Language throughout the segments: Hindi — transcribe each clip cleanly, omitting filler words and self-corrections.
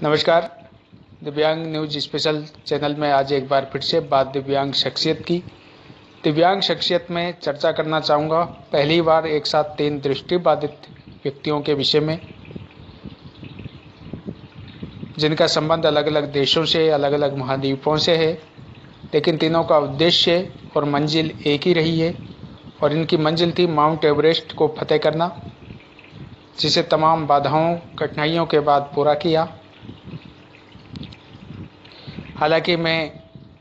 नमस्कार। दिव्यांग न्यूज स्पेशल चैनल में आज एक बार फिर से बात दिव्यांग शख्सियत की। दिव्यांग शख्सियत में चर्चा करना चाहूँगा पहली बार एक साथ 3 दृष्टिबाधित व्यक्तियों के विषय में, जिनका संबंध अलग अलग देशों से, अलग अलग महाद्वीपों से है, लेकिन तीनों का उद्देश्य और मंजिल एक ही रही है और इनकी मंजिल थी माउंट एवरेस्ट को फतेह करना, जिसे तमाम बाधाओं कठिनाइयों के बाद पूरा किया। हालांकि मैं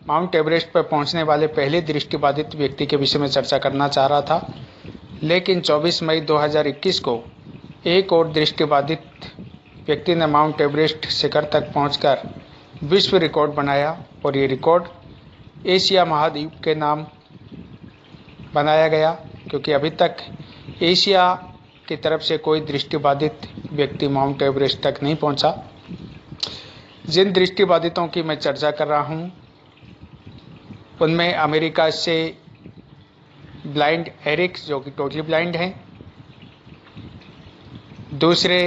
माउंट एवरेस्ट पर पहुंचने वाले पहले दृष्टिबाधित व्यक्ति के विषय में चर्चा करना चाह रहा था, लेकिन 24 मई 2021 को एक और दृष्टिबाधित व्यक्ति ने माउंट एवरेस्ट शिखर तक पहुंचकर विश्व रिकॉर्ड बनाया और ये रिकॉर्ड एशिया महाद्वीप के नाम बनाया गया, क्योंकि अभी तक एशिया की तरफ से कोई दृष्टिबाधित व्यक्ति माउंट एवरेस्ट तक नहीं पहुंचा। जिन दृष्टिबाधितों की मैं चर्चा कर रहा हूं, उनमें अमेरिका से ब्लाइंड एरिक, जो कि टोटली ब्लाइंड हैं। दूसरे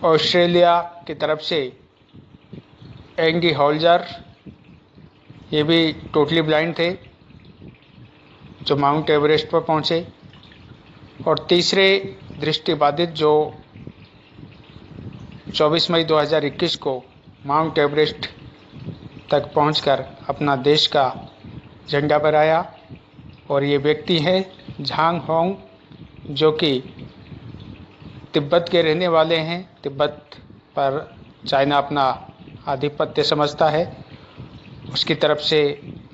ऑस्ट्रेलिया की तरफ से एंडी हॉल्जर, ये भी टोटली ब्लाइंड थे, जो माउंट एवरेस्ट पर पहुंचे। और तीसरे दृष्टिबाधित जो 24 मई 2021 को माउंट एवरेस्ट तक पहुंचकर अपना देश का झंडा फहराया, और ये व्यक्ति है झांग होंग, जो कि तिब्बत के रहने वाले हैं। तिब्बत पर चाइना अपना आधिपत्य समझता है, उसकी तरफ से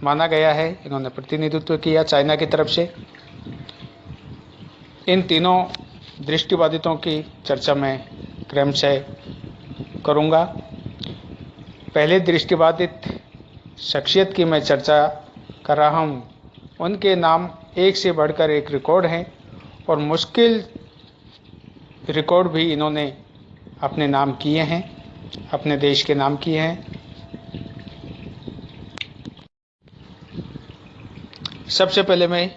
माना गया है, इन्होंने प्रतिनिधित्व किया चाइना की तरफ से। इन तीनों दृष्टिबाधितों की चर्चा मैं क्रमशः करूंगा। पहले दृष्टिबाधित शख्सियत की मैं चर्चा कर रहा हूं, उनके नाम एक से बढ़कर एक रिकॉर्ड हैं और मुश्किल रिकॉर्ड भी इन्होंने अपने नाम किए हैं, अपने देश के नाम किए हैं। सबसे पहले मैं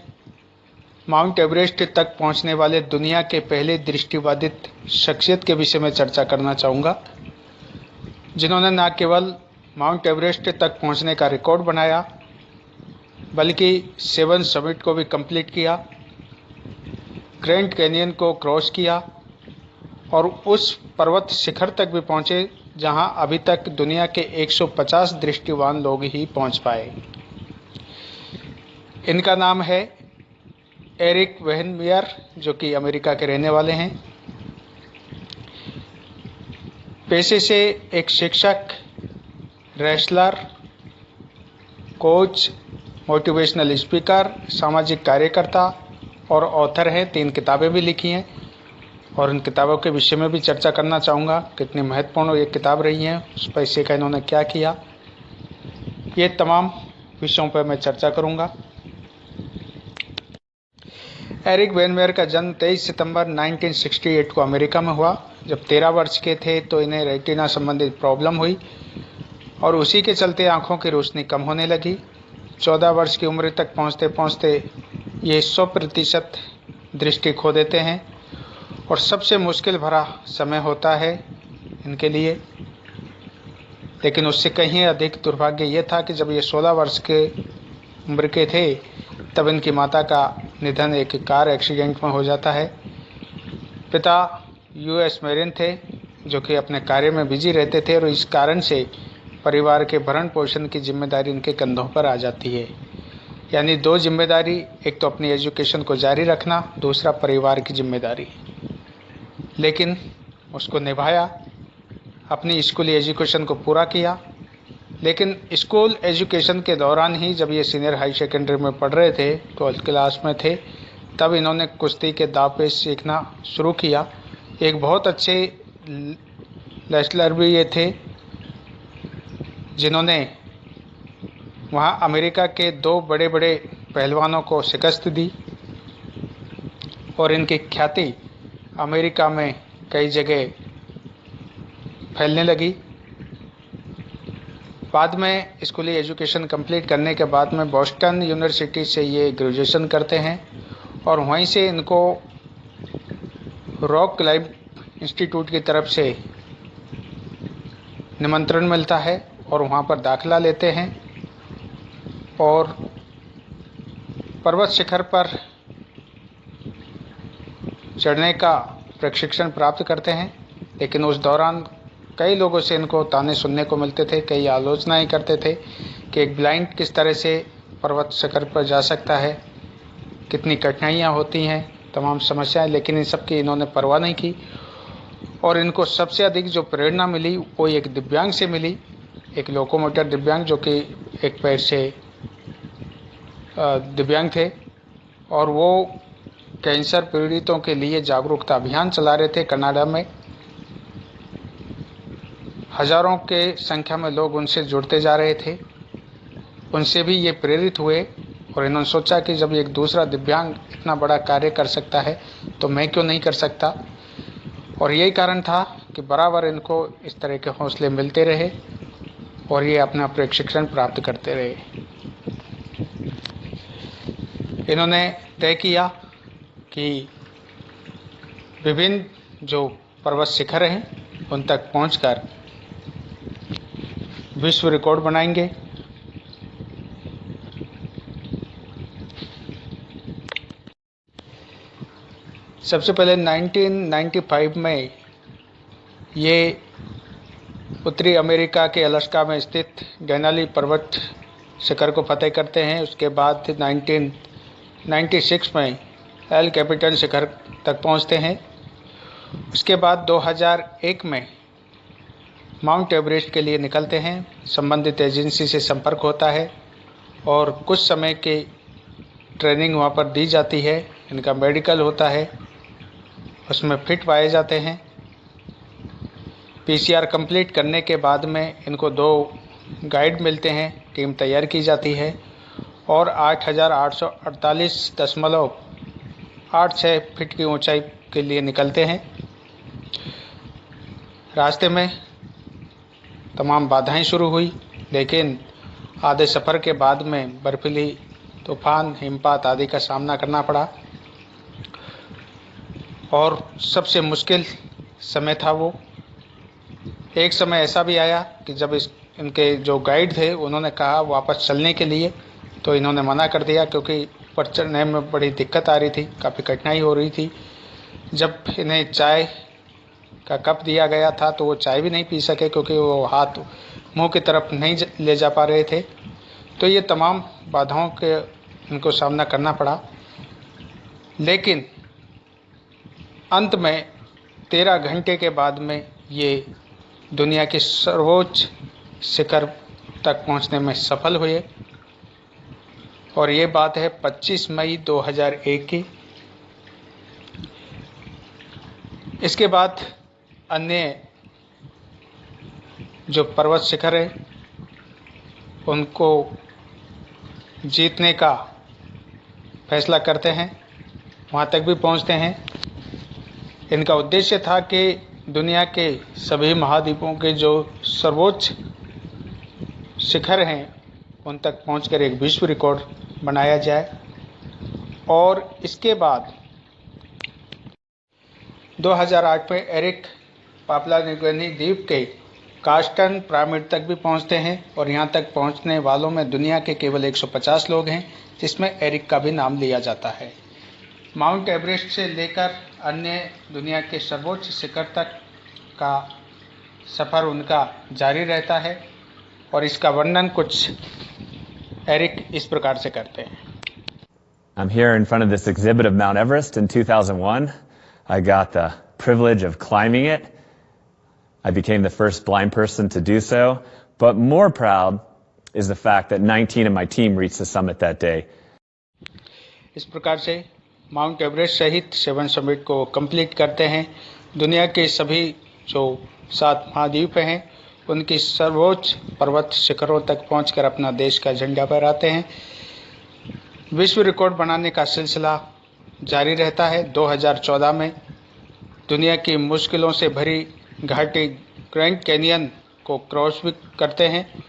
माउंट एवरेस्ट तक पहुंचने वाले दुनिया के पहले दृष्टिबाधित शख्सियत के विषय में चर्चा करना चाहूँगा, जिन्होंने न केवल माउंट एवरेस्ट तक पहुंचने का रिकॉर्ड बनाया, बल्कि 7 समिट को भी कंप्लीट किया, ग्रैंड कैनियन को क्रॉस किया और उस पर्वत शिखर तक भी पहुंचे जहां अभी तक दुनिया के 150 दृष्टिवान लोग ही पहुंच पाए। इनका नाम है एरिक वेन मेयर, जो कि अमेरिका के रहने वाले हैं। पेशे से एक शिक्षक, रेसलर, कोच, मोटिवेशनल स्पीकर, सामाजिक कार्यकर्ता और ऑथर हैं। 3 किताबें भी लिखी हैं और उन किताबों के विषय में भी चर्चा करना चाहूँगा, कितनी महत्वपूर्ण ये किताब रही हैं, उस पैसे का इन्होंने क्या किया, ये तमाम विषयों पर मैं चर्चा करूँगा। एरिक वेन मेयर का जन्म 23 सितंबर 1968 को अमेरिका में हुआ। जब 13 वर्ष के थे तो इन्हें रेटिना संबंधित प्रॉब्लम हुई और उसी के चलते आंखों की रोशनी कम होने लगी। 14 वर्ष की उम्र तक पहुंचते पहुंचते ये 100% दृष्टि खो देते हैं और सबसे मुश्किल भरा समय होता है इनके लिए। लेकिन उससे कहीं अधिक दुर्भाग्य ये था कि जब ये 16 वर्ष के उम्र के थे तब इनकी माता का निधन एक कार एक्सीडेंट में हो जाता है। पिता यूएस मेरिन थे, जो कि अपने कार्य में बिजी रहते थे और इस कारण से परिवार के भरण पोषण की जिम्मेदारी इनके कंधों पर आ जाती है। यानी 2 जिम्मेदारी, एक तो अपनी एजुकेशन को जारी रखना, दूसरा परिवार की जिम्मेदारी। लेकिन उसको निभाया, अपनी स्कूली एजुकेशन को पूरा किया। लेकिन स्कूल एजुकेशन के दौरान ही जब ये सीनियर हाई सेकेंडरी में पढ़ रहे थे, 12th क्लास में थे, तब इन्होंने कुश्ती के दाव सीखना शुरू किया। एक बहुत अच्छे रेसलर भी ये थे, जिन्होंने वहाँ अमेरिका के 2 बड़े बड़े पहलवानों को शिकस्त दी और इनकी ख्याति अमेरिका में कई जगह फैलने लगी। बाद में स्कूली एजुकेशन कंप्लीट करने के बाद में बॉस्टन यूनिवर्सिटी से ये ग्रेजुएशन करते हैं और वहीं से इनको रॉक क्लाइंब इंस्टीट्यूट की तरफ से निमंत्रण मिलता है और वहाँ पर दाखिला लेते हैं और पर्वत शिखर पर चढ़ने का प्रशिक्षण प्राप्त करते हैं। लेकिन उस दौरान कई लोगों से इनको ताने सुनने को मिलते थे, कई आलोचनाएं करते थे कि एक ब्लाइंड किस तरह से पर्वत शिखर पर जा सकता है, कितनी कठिनाइयाँ होती हैं, तमाम समस्याएं। लेकिन इन सब की इन्होंने परवाह नहीं की और इनको सबसे अधिक जो प्रेरणा मिली वो एक दिव्यांग से मिली, एक लोकोमोटर दिव्यांग जो कि एक पैर से दिव्यांग थे और वो कैंसर पीड़ितों के लिए जागरूकता अभियान चला रहे थे कनाडा में। हजारों के संख्या में लोग उनसे जुड़ते जा रहे थे, उनसे भी ये प्रेरित हुए और इन्होंने सोचा कि जब एक दूसरा दिव्यांग इतना बड़ा कार्य कर सकता है तो मैं क्यों नहीं कर सकता। और यही कारण था कि बराबर इनको इस तरह के हौसले मिलते रहे और ये अपना प्रशिक्षण प्राप्त करते रहे। इन्होंने तय किया कि विभिन्न जो पर्वत शिखर हैं उन तक पहुंचकर विश्व रिकॉर्ड बनाएंगे। सबसे पहले 1995 में ये उत्तरी अमेरिका के अलास्का में स्थित डेनाली पर्वत शिखर को फतेह करते हैं। उसके बाद 1996 में एल कैपिटन शिखर तक पहुंचते हैं। उसके बाद 2001 में माउंट एवरेस्ट के लिए निकलते हैं। संबंधित एजेंसी से संपर्क होता है और कुछ समय की ट्रेनिंग वहाँ पर दी जाती है। इनका मेडिकल होता है, उसमें फिट पाए जाते हैं। पीसीआर कंप्लीट करने के बाद में इनको 2 गाइड मिलते हैं, टीम तैयार की जाती है और 8,848.86 फीट की ऊंचाई के लिए निकलते हैं। रास्ते में तमाम बाधाएं शुरू हुई, लेकिन आधे सफ़र के बाद में बर्फीली तूफान, हिमपात आदि का सामना करना पड़ा और सबसे मुश्किल समय था वो। एक समय ऐसा भी आया कि जब इनके जो गाइड थे उन्होंने कहा वापस चलने के लिए, तो इन्होंने मना कर दिया क्योंकि ऊपर चढ़ने में बड़ी दिक्कत आ रही थी, काफ़ी कठिनाई हो रही थी। जब इन्हें चाय का कप दिया गया था तो वो चाय भी नहीं पी सके क्योंकि वो हाथ मुंह की तरफ नहीं ले जा पा रहे थे। तो ये तमाम बाधाओं के इनको सामना करना पड़ा, लेकिन अंत में 13 घंटे के बाद में ये दुनिया के सर्वोच्च शिखर तक पहुंचने में सफल हुए और ये बात है 25 मई 2001 की। इसके बाद अन्य जो पर्वत शिखर है उनको जीतने का फैसला करते हैं, वहाँ तक भी पहुँचते हैं। इनका उद्देश्य था कि दुनिया के सभी महाद्वीपों के जो सर्वोच्च शिखर हैं उन तक पहुंचकर एक विश्व रिकॉर्ड बनाया जाए। और इसके बाद 2008 में एरिक पापुआ न्यूगिनी द्वीप के कास्टन पिरामिड तक भी पहुंचते हैं और यहां तक पहुंचने वालों में दुनिया के केवल 150 लोग हैं, जिसमें एरिक का भी नाम लिया जाता है। माउंट एवरेस्ट से लेकर अन्य दुनिया के सर्वोच्च शिखर तक का सफ़र उनका जारी रहता है और इसका वर्णन कुछ एरिक इस प्रकार से करते हैं। I'm here in front of this exhibit of Mount Everest in 2001. I got the privilege of climbing it. I became the first blind person to do so, but more proud is the fact that 19 of my team reached the summit that day. इस प्रकार से माउंट एवरेस्ट सहित 7 समिट को कंप्लीट करते हैं। दुनिया के सभी जो 7 महाद्वीप हैं उनकी सर्वोच्च पर्वत शिखरों तक पहुंचकर अपना देश का झंडा फहराते हैं। विश्व रिकॉर्ड बनाने का सिलसिला जारी रहता है। 2014 में दुनिया की मुश्किलों से भरी घाटी ग्रैंड कैनियन को क्रॉस भी करते हैं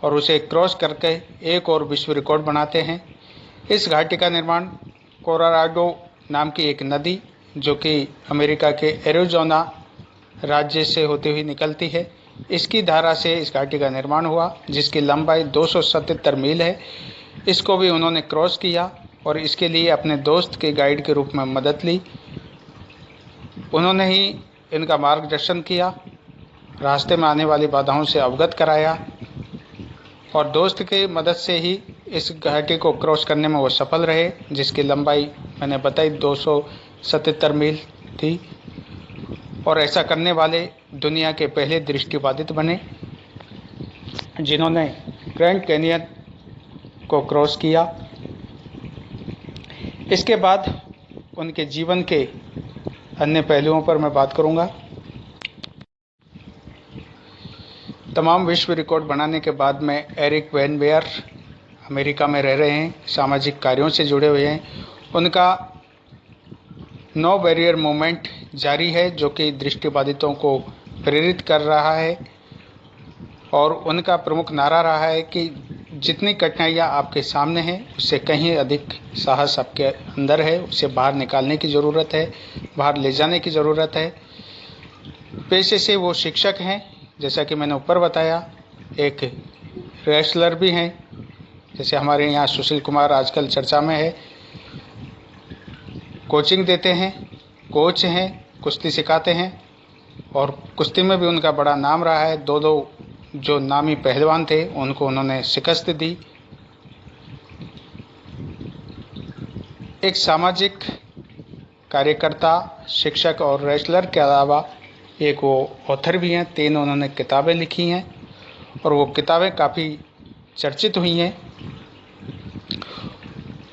और उसे क्रॉस करके एक और विश्व रिकॉर्ड बनाते हैं। इस घाटी का निर्माण कोलोराडो नाम की एक नदी जो कि अमेरिका के एरिज़ोना राज्य से होती हुई निकलती है, इसकी धारा से इस घाटी का निर्माण हुआ, जिसकी लंबाई 277 मील है। इसको भी उन्होंने क्रॉस किया और इसके लिए अपने दोस्त के गाइड के रूप में मदद ली। उन्होंने ही इनका मार्गदर्शन किया, रास्ते में आने वाली बाधाओं से अवगत कराया और दोस्त की मदद से ही इस घाटी को क्रॉस करने में वो सफल रहे, जिसकी लंबाई मैंने बताई 277 मील थी। और ऐसा करने वाले दुनिया के पहले दृष्टिबाधित बने, जिन्होंने ग्रैंड कैनियन को क्रॉस किया। इसके बाद उनके जीवन के अन्य पहलुओं पर मैं बात करूंगा। तमाम विश्व रिकॉर्ड बनाने के बाद में एरिक वैन मेयर अमेरिका में रह रहे हैं, सामाजिक कार्यों से जुड़े हुए हैं। उनका नो बैरियर मूवमेंट जारी है, जो कि दृष्टिबाधितों को प्रेरित कर रहा है। और उनका प्रमुख नारा रहा है कि जितनी कठिनाइयाँ आपके सामने हैं, उससे कहीं अधिक साहस आपके अंदर है, उसे बाहर निकालने की ज़रूरत है, बाहर ले जाने की ज़रूरत है। पेशे से वो शिक्षक हैं, जैसा कि मैंने ऊपर बताया। एक रेसलर भी हैं, जैसे हमारे यहाँ सुशील कुमार आजकल चर्चा में है। कोचिंग देते हैं, कोच हैं, कुश्ती सिखाते हैं और कुश्ती में भी उनका बड़ा नाम रहा है। दो जो नामी पहलवान थे उनको उन्होंने शिकस्त दी। एक सामाजिक कार्यकर्ता, शिक्षक और रेसलर के अलावा एक वो ऑथर भी हैं। 3 उन्होंने किताबें लिखी हैं और वो किताबें काफ़ी चर्चित हुई हैं।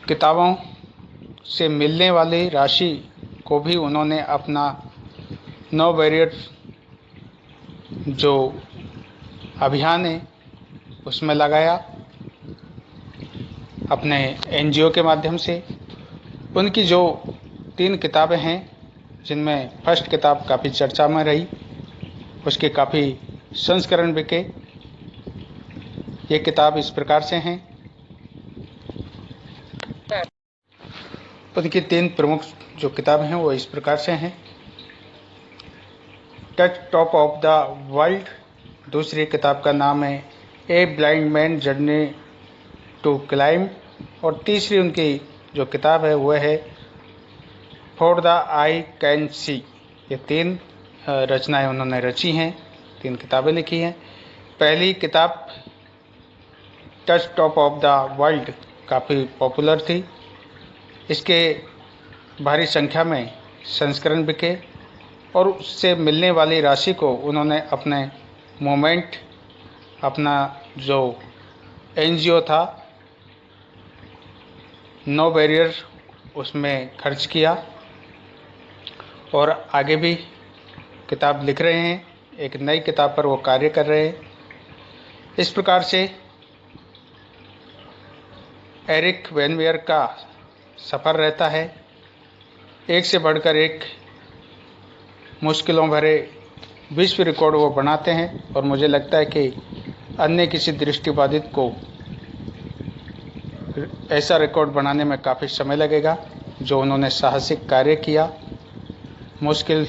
किताबों से मिलने वाली राशि को भी उन्होंने अपना नो बैरियर जो अभियान है उसमें लगाया, अपने एनजीओ के माध्यम से। उनकी जो 3 किताबें हैं, जिनमें फर्स्ट किताब काफ़ी चर्चा में रही, उसके काफ़ी संस्करण बिके। ये किताब इस प्रकार से हैं। उनकी 3 प्रमुख जो किताबें हैं वो इस प्रकार से हैं। Touch top of the world, दूसरी किताब का नाम है a blind man journey to climb, और तीसरी उनकी जो किताब है वह है for the I can see. ये 3 रचनाएं उन्होंने रची हैं, 3 किताबें लिखी हैं। पहली किताब touch top of the world काफ़ी पॉपुलर थी। इसके भारी संख्या में संस्करण बिके और उससे मिलने वाली राशि को उन्होंने अपने मूवमेंट, अपना जो एनजीओ था नो बैरियर, उसमें खर्च किया और आगे भी किताब लिख रहे हैं। एक नई किताब पर वो कार्य कर रहे हैं। इस प्रकार से एरिक वैन मेयर का सफ़र रहता है। एक से बढ़कर एक मुश्किलों भरे विश्व रिकॉर्ड वो बनाते हैं और मुझे लगता है कि अन्य किसी दृष्टिबाधित को ऐसा रिकॉर्ड बनाने में काफ़ी समय लगेगा। जो उन्होंने साहसिक कार्य किया, मुश्किल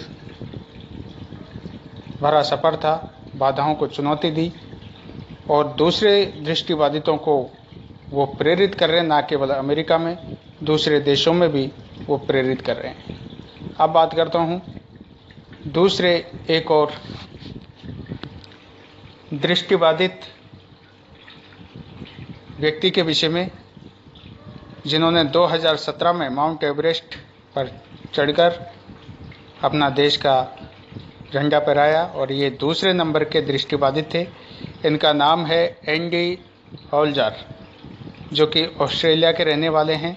भरा सफ़र था, बाधाओं को चुनौती दी और दूसरे दृष्टिबाधितों को वो प्रेरित कर रहे हैं। ना केवल अमेरिका में, दूसरे देशों में भी वो प्रेरित कर रहे हैं। अब बात करता हूँ दूसरे एक और दृष्टिबाधित व्यक्ति के विषय में, जिन्होंने 2017 में माउंट एवरेस्ट पर चढ़कर अपना देश का झंडा फहराया और ये दूसरे नंबर के दृष्टिबाधित थे। इनका नाम है एंडी हॉलजार, जो कि ऑस्ट्रेलिया के रहने वाले हैं।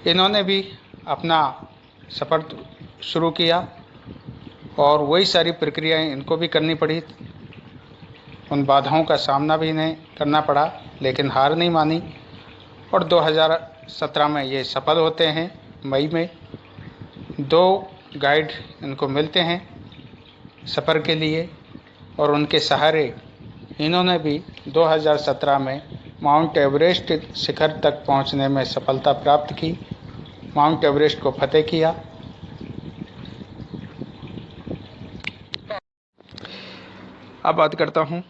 इन्होंने भी अपना सफ़र शुरू किया और वही सारी प्रक्रियाएं इनको भी करनी पड़ी। उन बाधाओं का सामना भी इन्हें करना पड़ा, लेकिन हार नहीं मानी और 2017 में ये सफल होते हैं। मई में 2 गाइड इनको मिलते हैं सफ़र के लिए और उनके सहारे इन्होंने भी 2017 में माउंट एवरेस्ट शिखर तक पहुंचने में सफलता प्राप्त की, माउंट एवरेस्ट को फतेह किया। अब बात करता हूँ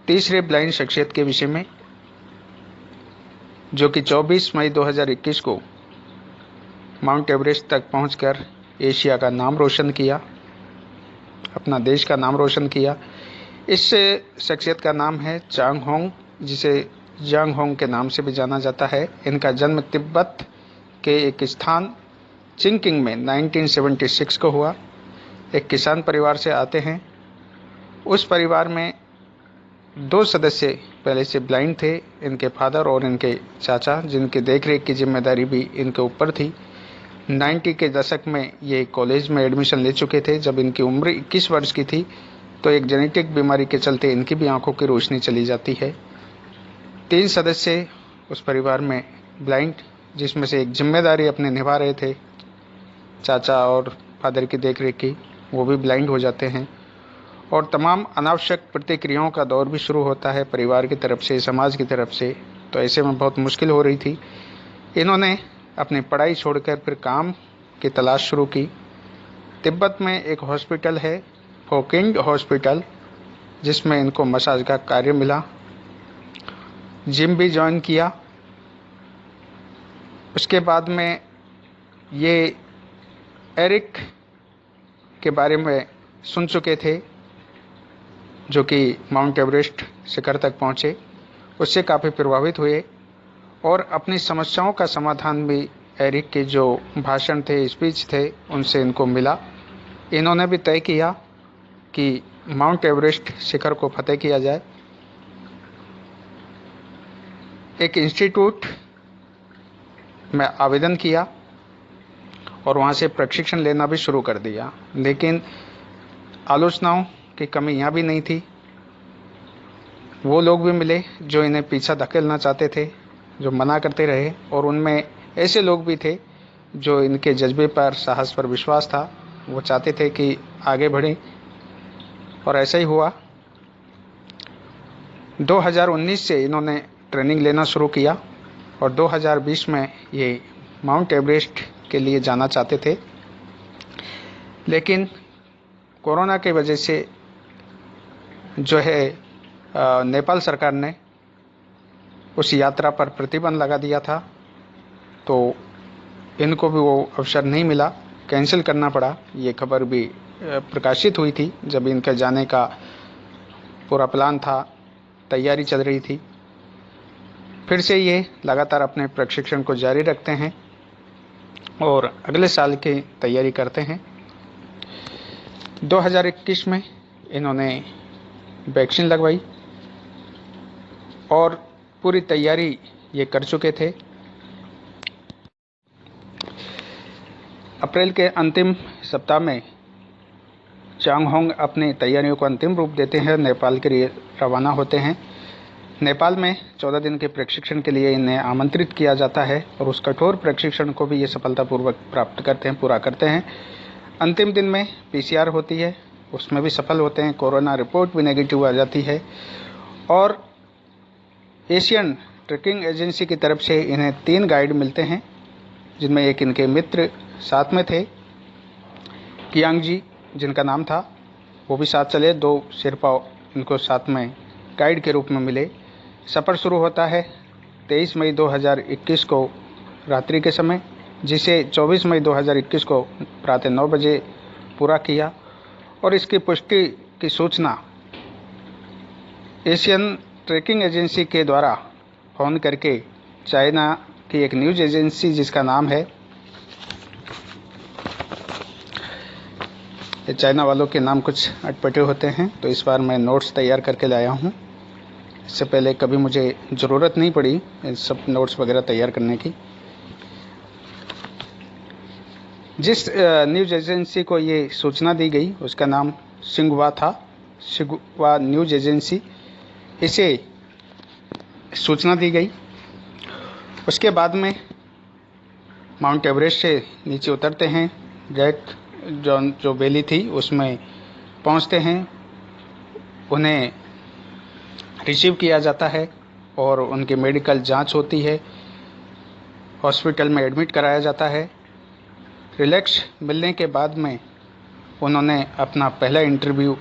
तीसरे ब्लाइंड शख्सियत के विषय में, जो कि 24 मई 2021 को माउंट एवरेस्ट तक पहुंचकर एशिया का नाम रोशन किया, अपना देश का नाम रोशन किया। इस शख्सियत का नाम है चांग होंग, जिसे जांग होंग के नाम से भी जाना जाता है। इनका जन्म तिब्बत के एक स्थान चिंकिंग में 1976 को हुआ। एक किसान परिवार से आते हैं। उस परिवार में 2 सदस्य पहले से ब्लाइंड थे, इनके फादर और इनके चाचा, जिनकी देखरेख की जिम्मेदारी भी इनके ऊपर थी। 90 के दशक में ये कॉलेज में एडमिशन ले चुके थे। जब इनकी उम्र 21 वर्ष की थी तो एक जेनेटिक बीमारी के चलते इनकी भी आंखों की रोशनी चली जाती है। 3 सदस्य उस परिवार में ब्लाइंड, जिसमें से एक जिम्मेदारी अपने निभा रहे थे चाचा और फादर की देखरेख की, वो भी ब्लाइंड हो जाते हैं और तमाम अनावश्यक प्रतिक्रियाओं का दौर भी शुरू होता है परिवार की तरफ से, समाज की तरफ से। तो ऐसे में बहुत मुश्किल हो रही थी। इन्होंने अपनी पढ़ाई छोड़कर फिर काम की तलाश शुरू की। तिब्बत में एक हॉस्पिटल है, फोकिंग हॉस्पिटल, जिसमें इनको मसाज का कार्य मिला। जिम भी ज्वाइन किया। उसके बाद में ये एरिक के बारे में सुन चुके थे, जो कि माउंट एवरेस्ट शिखर तक पहुँचे। उससे काफ़ी प्रभावित हुए और अपनी समस्याओं का समाधान भी एरिक के जो भाषण थे, स्पीच थे, उनसे इनको मिला। इन्होंने भी तय किया कि माउंट एवरेस्ट शिखर को फतेह किया जाए। एक इंस्टीट्यूट में आवेदन किया और वहाँ से प्रशिक्षण लेना भी शुरू कर दिया। लेकिन आलोचनाओं की कमी यहाँ भी नहीं थी। वो लोग भी मिले जो इन्हें पीछा धकेलना चाहते थे, जो मना करते रहे, और उनमें ऐसे लोग भी थे जो इनके जज्बे पर, साहस पर विश्वास था। वो चाहते थे कि आगे बढ़ें और ऐसा ही हुआ। 2019 से इन्होंने ट्रेनिंग लेना शुरू किया और 2020 में ये माउंट एवरेस्ट के लिए जाना चाहते थे। लेकिन कोरोना की वजह से जो है नेपाल सरकार ने उस यात्रा पर प्रतिबंध लगा दिया था, तो इनको भी वो अवसर नहीं मिला, कैंसिल करना पड़ा। ये खबर भी प्रकाशित हुई थी जब इनका जाने का पूरा प्लान था, तैयारी चल रही थी। फिर से ये लगातार अपने प्रशिक्षण को जारी रखते हैं और अगले साल की तैयारी करते हैं। 2021 में इन्होंने वैक्सीन लगवाई और पूरी तैयारी ये कर चुके थे। अप्रैल के अंतिम सप्ताह में चांग होंग अपनी तैयारियों को अंतिम रूप देते हैं, नेपाल के लिए रवाना होते हैं। नेपाल में 14 दिन के प्रशिक्षण के लिए इन्हें आमंत्रित किया जाता है और उस कठोर प्रशिक्षण को भी ये सफलतापूर्वक प्राप्त करते हैं, पूरा करते हैं। अंतिम दिन में PCR होती है, उसमें भी सफल होते हैं। कोरोना रिपोर्ट भी नेगेटिव आ जाती है और एशियन ट्रैकिंग एजेंसी की तरफ से इन्हें 3 गाइड मिलते हैं, जिनमें एक इनके मित्र साथ में थे, कियांग जी जिनका नाम था, वो भी साथ चले। 2 शेरपा इनको साथ में गाइड के रूप में मिले। सफ़र शुरू होता है 23 मई 2021 को रात्रि के समय, जिसे 24 मई 2021 को प्रातः 9 बजे पूरा किया। और इसकी पुष्टि की सूचना एशियन ट्रैकिंग एजेंसी के द्वारा फ़ोन करके चाइना की एक न्यूज़ एजेंसी, जिसका नाम है, चाइना वालों के नाम कुछ अटपटे होते हैं, तो इस बार मैं नोट्स तैयार करके लाया हूँ। इससे पहले कभी मुझे ज़रूरत नहीं पड़ी इन सब नोट्स वगैरह तैयार करने की। जिस न्यूज़ एजेंसी को ये सूचना दी गई उसका नाम सिंगवा था, सिंगवा न्यूज़ एजेंसी। इसे सूचना दी गई। उसके बाद में माउंट एवरेस्ट से नीचे उतरते हैं, डायरेक्ट जो वैली थी उसमें पहुंचते हैं। उन्हें रिसीव किया जाता है और उनकी मेडिकल जांच होती है, हॉस्पिटल में एडमिट कराया जाता है। रिलैक्स मिलने के बाद में उन्होंने अपना पहला इंटरव्यू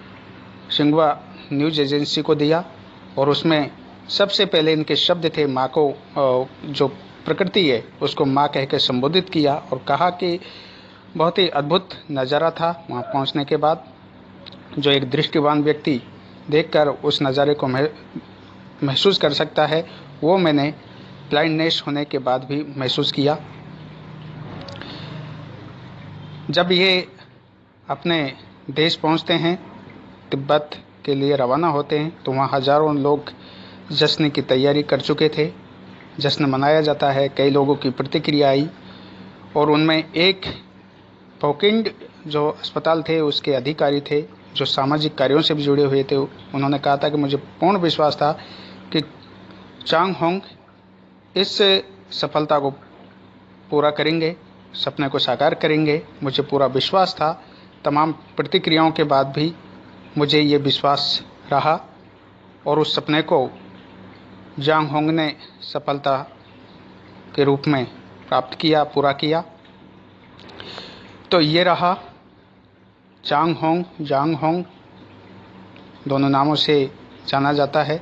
शिंगवा न्यूज़ एजेंसी को दिया और उसमें सबसे पहले इनके शब्द थे माँ को, जो प्रकृति है उसको माँ कह के संबोधित किया और कहा कि बहुत ही अद्भुत नज़ारा था वहाँ पहुँचने के बाद। जो एक दृष्टिवान व्यक्ति देखकर उस नज़ारे को महसूस कर सकता है, वो मैंने ब्लाइंडनेस होने के बाद भी महसूस किया। जब ये अपने देश पहुंचते हैं, तिब्बत के लिए रवाना होते हैं, तो वहाँ हज़ारों लोग जश्न की तैयारी कर चुके थे। जश्न मनाया जाता है। कई लोगों की प्रतिक्रिया आई और उनमें एक पोकिंड जो अस्पताल थे उसके अधिकारी थे जो सामाजिक कार्यों से भी जुड़े हुए थे। उन्होंने कहा था कि मुझे पूर्ण विश्वास था कि चांग होंग इस सफलता को पूरा करेंगे, सपने को साकार करेंगे। मुझे पूरा विश्वास था। तमाम प्रतिक्रियाओं के बाद भी मुझे ये विश्वास रहा और उस सपने को जांग होंग ने सफलता के रूप में प्राप्त किया, पूरा किया। तो ये रहा चांग होंग, जांग होंग, दोनों नामों से जाना जाता है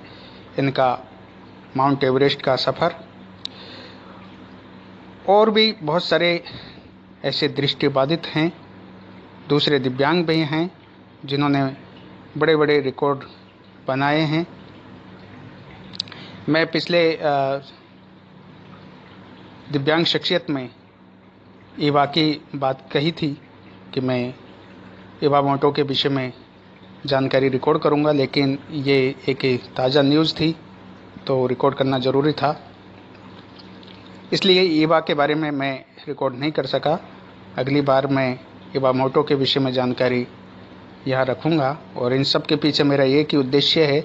इनका माउंट एवरेस्ट का सफ़र। और भी बहुत सारे ऐसे दृष्टिबाधित हैं, दूसरे दिव्यांग भी हैं जिन्होंने बड़े बड़े रिकॉर्ड बनाए हैं। मैं पिछले दिव्यांग शख्सियत में ईवा की बात कही थी कि मैं ईवा मोटो के विषय में जानकारी रिकॉर्ड करूंगा, लेकिन ये एक ताज़ा न्यूज़ थी तो रिकॉर्ड करना ज़रूरी था, इसलिए ईवा के बारे में मैं रिकॉर्ड नहीं कर सका। अगली बार मैं ईवा मोटो के विषय में जानकारी यहाँ रखूँगा। और इन सब के पीछे मेरा एक ही उद्देश्य है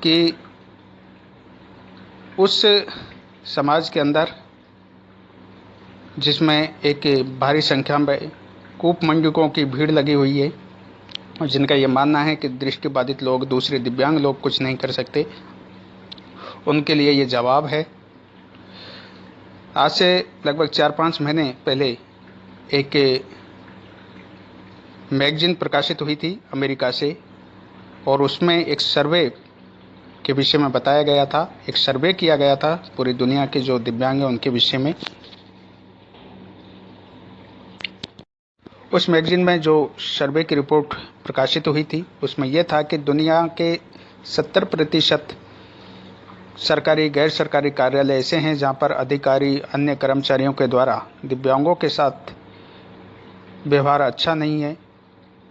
कि उस समाज के अंदर जिसमें एक भारी संख्या में कूपमंडकों की भीड़ लगी हुई है और जिनका ये मानना है कि दृष्टिबाधित लोग, दूसरे दिव्यांग लोग कुछ नहीं कर सकते, उनके लिए ये जवाब है। आज से लगभग 4-5 महीने पहले एक मैगजीन प्रकाशित हुई थी अमेरिका से और उसमें एक सर्वे के विषय में बताया गया था, एक सर्वे किया गया था पूरी दुनिया के जो दिव्यांग हैं उनके विषय में। उस मैगजीन में जो सर्वे की रिपोर्ट प्रकाशित हुई थी उसमें यह था कि दुनिया के 70% सरकारी गैर सरकारी कार्यालय ऐसे हैं जहां पर अधिकारी अन्य कर्मचारियों के द्वारा दिव्यांगों के साथ व्यवहार अच्छा नहीं है,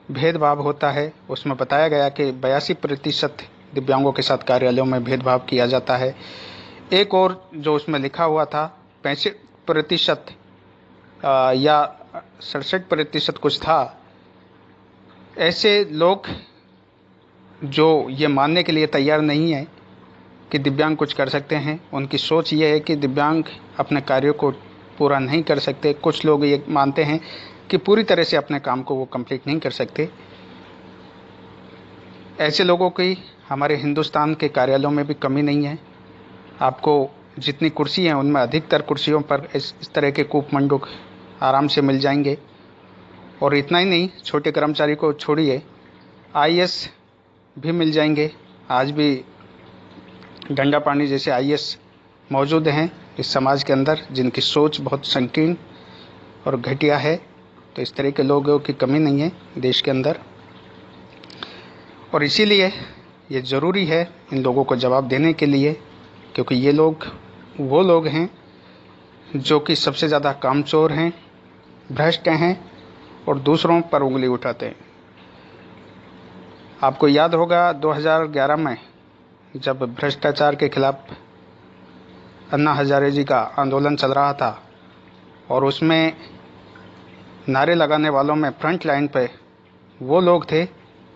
भेदभाव होता है। उसमें बताया गया कि 82% दिव्यांगों के साथ कार्यालयों में भेदभाव किया जाता है। एक और जो उसमें लिखा हुआ था 65% या 67% कुछ था, ऐसे लोग जो ये मानने के लिए तैयार नहीं है कि दिव्यांग कुछ कर सकते हैं। उनकी सोच ये है कि दिव्यांग अपने कार्यों को पूरा नहीं कर सकते। कुछ लोग ये मानते हैं कि पूरी तरह से अपने काम को वो कंप्लीट नहीं कर सकते। ऐसे लोगों की हमारे हिंदुस्तान के कार्यालयों में भी कमी नहीं है। आपको जितनी कुर्सी हैं उनमें अधिकतर कुर्सियों पर इस तरह के कूपमंडक आराम से मिल जाएंगे। और इतना ही नहीं, छोटे कर्मचारी को छोड़िए, आईएएस भी मिल जाएंगे। आज भी गंगा पानी जैसे आईएएस मौजूद हैं इस समाज के अंदर जिनकी सोच बहुत संकीर्ण और घटिया है। तो इस तरह के लोगों की कमी नहीं है देश के अंदर और इसीलिए ये ज़रूरी है इन लोगों को जवाब देने के लिए, क्योंकि ये लोग वो लोग हैं जो कि सबसे ज़्यादा कामचोर हैं, भ्रष्ट हैं और दूसरों पर उंगली उठाते हैं। आपको याद होगा 2011 में जब भ्रष्टाचार के खिलाफ अन्ना हजारे जी का आंदोलन चल रहा था और उसमें नारे लगाने वालों में फ्रंट लाइन पे वो लोग थे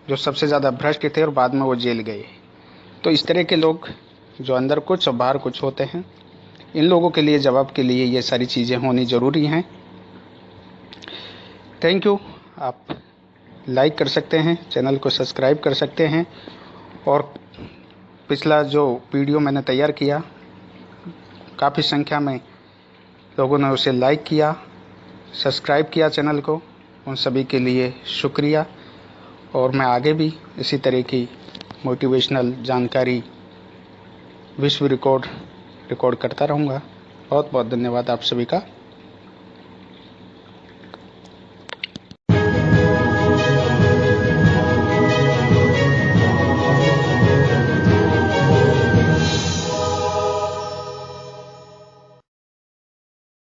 जो सबसे ज़्यादा भ्रष्ट थे और बाद में वो जेल गए। तो इस तरह के लोग जो अंदर कुछ और बाहर कुछ होते हैं, इन लोगों के लिए जवाब के लिए ये सारी चीज़ें होनी ज़रूरी हैं। Thank you. आप लाइक कर सकते हैं, चैनल को सब्सक्राइब कर सकते हैं और पिछला जो वीडियो मैंने तैयार किया काफ़ी संख्या में लोगों ने उसे लाइक किया, सब्सक्राइब किया चैनल को, उन सभी के लिए शुक्रिया। और मैं आगे भी इसी तरह की मोटिवेशनल जानकारी, विश्व रिकॉर्ड करता रहूँगा। बहुत बहुत धन्यवाद आप सभी का।